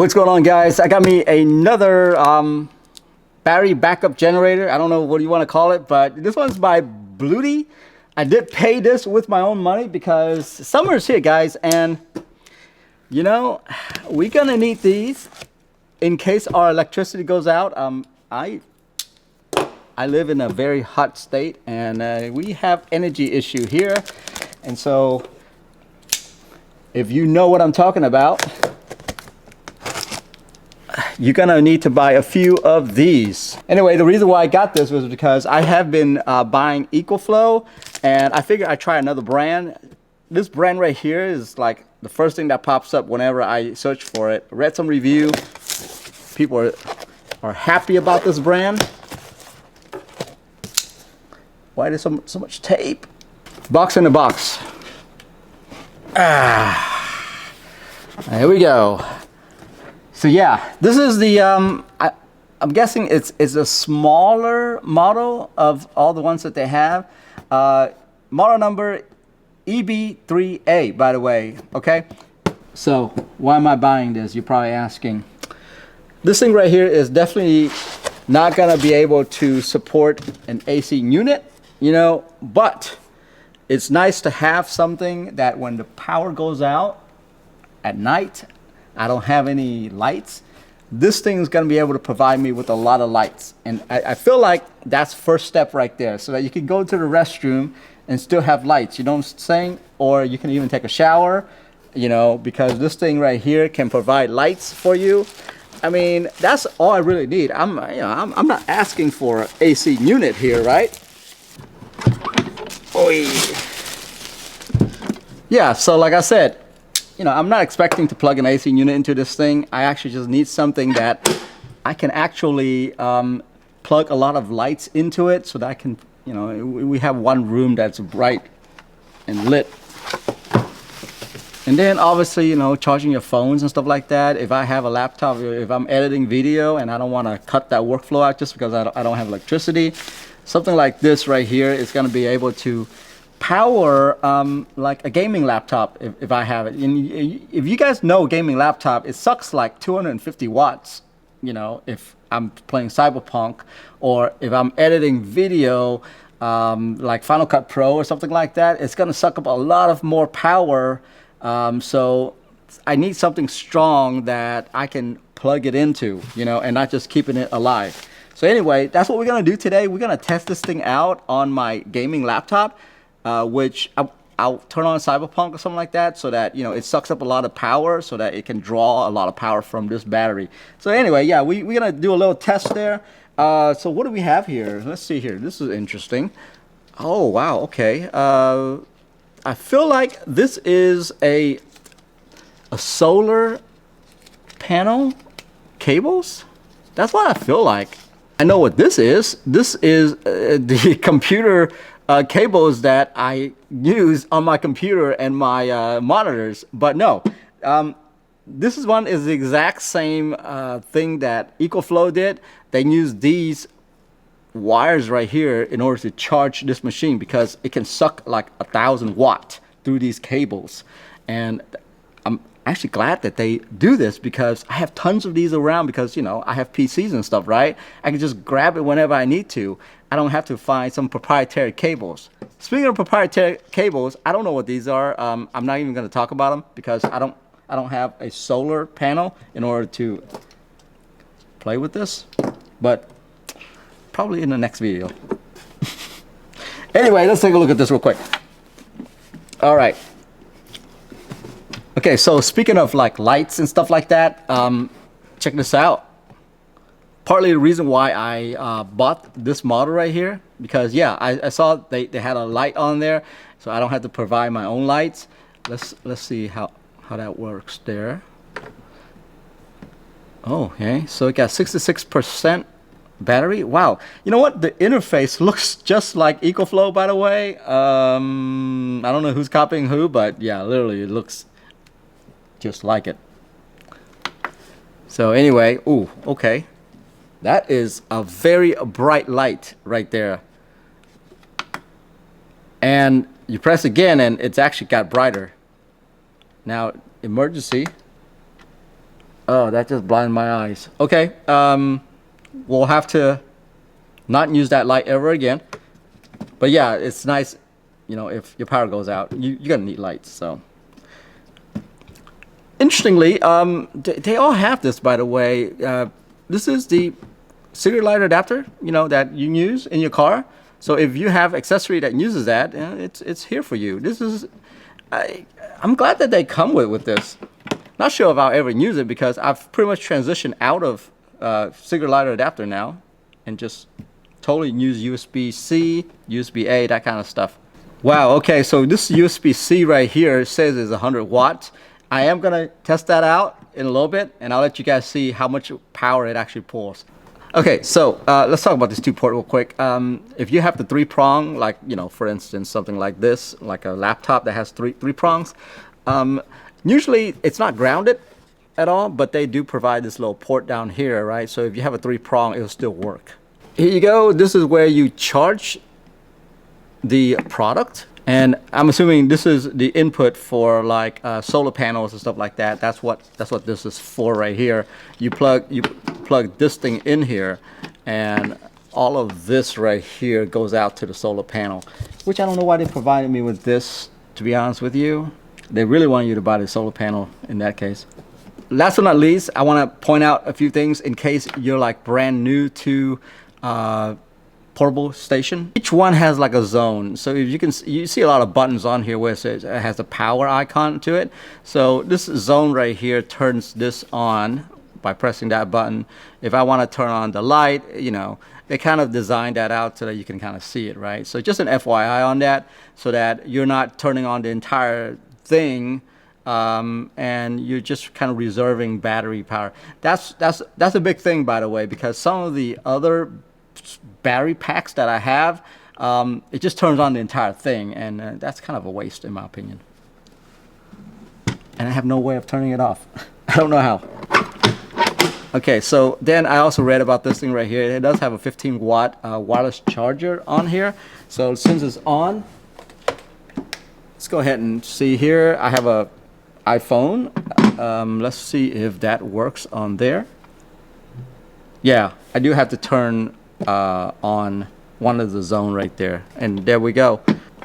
What's going on, guys? I got me another battery backup generator. I don't know what you want to call it, but this one's by BLUETTI. I did pay this with my own money because summer's here, guys, and you know, we're gonna need these in case our electricity goes out. I live in a very hot state, and we have energy issue here, and so if you know what I'm talking about, you're gonna need to buy a few of these. Anyway, the reason why I got this was because I have been buying EcoFlow, and I figured I'd try another brand. This brand right here is like the first thing that pops up whenever I search for it. Read some review. People are happy about this brand. Why there's so much tape? Box in the box. Here we go. So yeah, this is the I'm guessing it's a smaller model of all the ones that they have. Model number EB3A, by the way. Okay, so why am I buying this? You're probably asking. This thing right here is definitely not gonna be able to support an AC unit, you know, but it's nice to have something that when the power goes out at night, I don't have any lights, this thing is going to be able to provide me with a lot of lights. And I feel like that's first step right there, so that you can go to the restroom and still have lights, you know what I'm saying? Or you can even take a shower, you know, because this thing right here can provide lights for you. I mean, that's all I really need. I'm not asking for an AC unit here, right? Oy. Yeah, so like I said, you know, I'm not expecting to plug an AC unit into this thing. I actually just need something that I can actually plug a lot of lights into it, so that I can, you know, we have one room that's bright and lit. And then obviously, you know, charging your phones and stuff like that. If I have a laptop, if I'm editing video and I don't want to cut that workflow out just because I don't have electricity, something like this right here is going to be able to power like a gaming laptop if I have it. And if you guys know gaming laptop, it sucks like 250 watts, you know, if I'm playing Cyberpunk, or if I'm editing video like Final Cut Pro or something like that, it's gonna suck up a lot of more power. So I need something strong that I can plug it into, you know, and not just keeping it alive. So anyway, that's what we're gonna do today. We're gonna test this thing out on my gaming laptop, which I'll turn on Cyberpunk or something like that, so that, you know, it sucks up a lot of power, so that it can draw a lot of power from this battery. So anyway, yeah, we're gonna do a little test there. So what do we have here? Let's see here. This is interesting. Oh wow, okay. I feel like this is a solar panel cables. That's what I feel like. I know what this is. This is the computer cables that I use on my computer and my monitors. But no, this one is the exact same thing that EcoFlow did. They use these wires right here in order to charge this machine, because it can suck like 1,000 watts through these cables. And I'm actually glad that they do this, because I have tons of these around, because, you know, I have PCs and stuff, right? I can just grab it whenever I need to. I don't have to find some proprietary cables. Speaking of proprietary cables, I don't know what these are. I'm not even going to talk about them, because I don't have a solar panel in order to play with this, but probably in the next video. Anyway, let's take a look at this real quick. All right. Okay, so speaking of like lights and stuff like that, check this out. Partly the reason why I bought this model right here, because yeah, I saw they had a light on there, so I don't have to provide my own lights. Let's see how that works there. Oh, okay, so it got 66% battery. Wow, you know what? The interface looks just like EcoFlow, by the way. I don't know who's copying who, but yeah, literally it looks just like it. So anyway, ooh, okay. That is a very bright light right there. And you press again and it's actually got brighter. Now, emergency. Oh, that just blinded my eyes. Okay, we'll have to not use that light ever again. But yeah, it's nice, you know, if your power goes out, you're gonna need lights. So interestingly, they all have this, by the way. This is the cigarette lighter adapter, you know, that you use in your car. So if you have accessory that uses that, it's here for you. This is, I'm glad that they come with this. Not sure if I'll ever use it because I've pretty much transitioned out of cigarette lighter adapter now and just totally use USB-C, USB-A, that kind of stuff. Wow, okay, so this USB-C right here says it's 100 watts. I am gonna test that out in a little bit and I'll let you guys see how much power it actually pulls. Okay, so let's talk about this 2-port real quick. If you have the 3-prong, like, you know, for instance, something like this, like a laptop that has three prongs, usually it's not grounded at all, but they do provide this little port down here, right? So if you have a 3-prong, it'll still work. Here you go. This is where you charge the product. And I'm assuming this is the input for like solar panels and stuff like that. That's what this is for right here. You plug this thing in here, and all of this right here goes out to the solar panel. Which I don't know why they provided me with this. To be honest with you, they really want you to buy the solar panel in that case. Last but not least, I want to point out a few things in case you're like brand new to portable station. Each one has like a zone, so if you see a lot of buttons on here where it says it has a power icon to it. So this zone right here turns this on by pressing that button. If I want to turn on the light, you know, they kind of designed that out so that you can kind of see it, right? So just an FYI on that, so that you're not turning on the entire thing and you're just kind of reserving battery power. That's a big thing, by the way, because some of the other battery packs that I have, it just turns on the entire thing, and that's kind of a waste in my opinion. And I have no way of turning it off. I don't know how. Okay, so then I also read about this thing right here. It does have a 15-watt wireless charger on here. So since it's on, let's go ahead and see here. I have a iPhone. Let's see if that works on there. Yeah, I do have to turn on one of the zone right there, and there we go.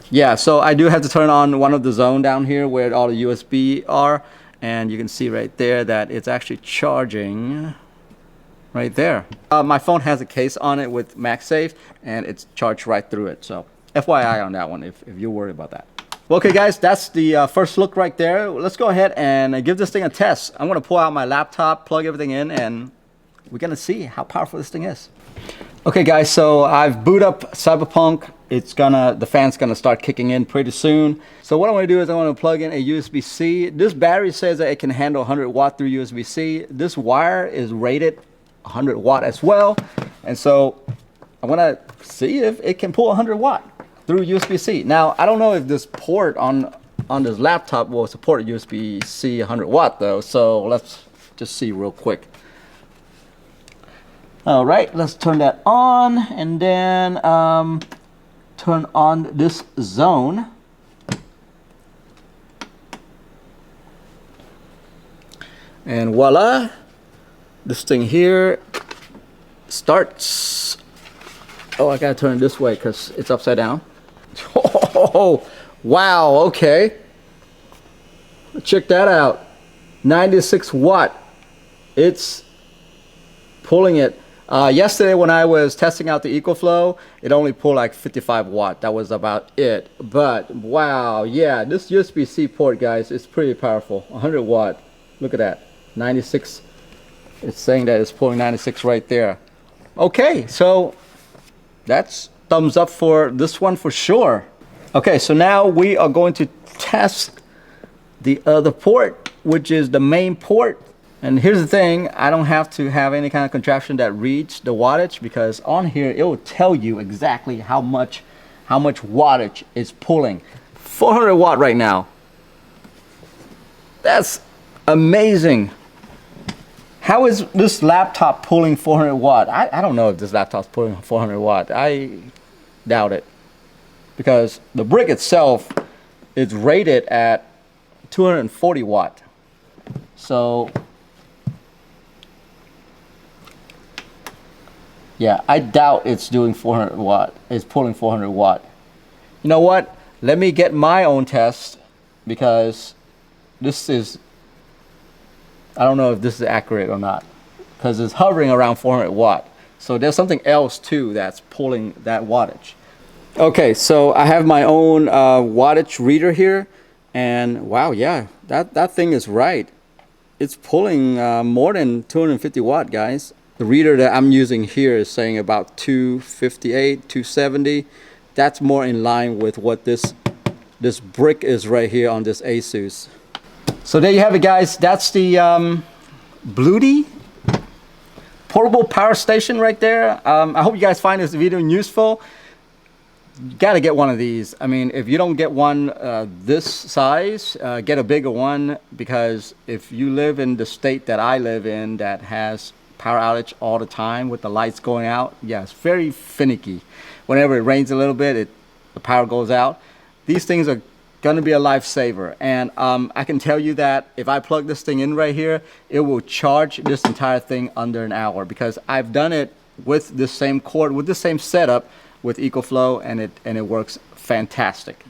Yeah, so I do have to turn on one of the zone down here where all the USB are, and you can see right there that it's actually charging right there. My phone has a case on it with MagSafe, and it's charged right through it. So FYI on that one if you're worried about that. Well, okay guys, that's the first look right there. Let's go ahead and give this thing a test. I'm gonna pull out my laptop, plug everything in, and we're gonna see how powerful this thing is. Okay guys, so I've booted up Cyberpunk. The fan's gonna start kicking in pretty soon. So what I'm gonna do is I'm gonna plug in a USB-C. This battery says that it can handle 100 watt through USB-C. This wire is rated 100 watt as well. And so I'm gonna see if it can pull 100 watt through USB-C. Now, I don't know if this port on this laptop will support USB-C 100 watt though. So let's just see real quick. All right, let's turn that on, and then turn on this zone. And voila, this thing here starts. Oh, I gotta turn it this way because it's upside down. Oh, wow, okay. Check that out. 96 watt. It's pulling it. Yesterday when I was testing out the EcoFlow, it only pulled like 55 watt. That was about it. But wow, yeah, this USB-C port, guys, is pretty powerful. 100 watt. Look at that. 96. It's saying that it's pulling 96 right there. Okay, so that's thumbs up for this one for sure. Okay, so now we are going to test the other port, which is the main port. And here's the thing, I don't have to have any kind of contraption that reads the wattage, because on here it will tell you exactly how much wattage it's pulling. 400 watt right now. That's amazing. How is this laptop pulling 400 watt? I don't know if this laptop's pulling 400 watt. I doubt it, because the brick itself is rated at 240 watt. So Yeah, I doubt it's doing 400 watt. It's pulling 400 watt. You know what? Let me get my own test, because this is, I don't know if this is accurate or not, because it's hovering around 400 watt. So there's something else too that's pulling that wattage. Okay, so I have my own wattage reader here, and wow, yeah, that thing is right. It's pulling more than 250 watt, guys. The reader that I'm using here is saying about 258, 270. That's more in line with what this brick is right here on this Asus. So there you have it, guys. That's the BLUETTI Portable Power Station right there. I hope you guys find this video useful. You gotta get one of these. I mean, if you don't get one this size, get a bigger one, because if you live in the state that I live in that has power outage all the time with the lights going out, yeah, it's very finicky. Whenever it rains a little bit, the power goes out. These things are gonna be a lifesaver, and I can tell you that if I plug this thing in right here, it will charge this entire thing under an hour, because I've done it with this same cord, with the same setup with EcoFlow, and it works fantastic.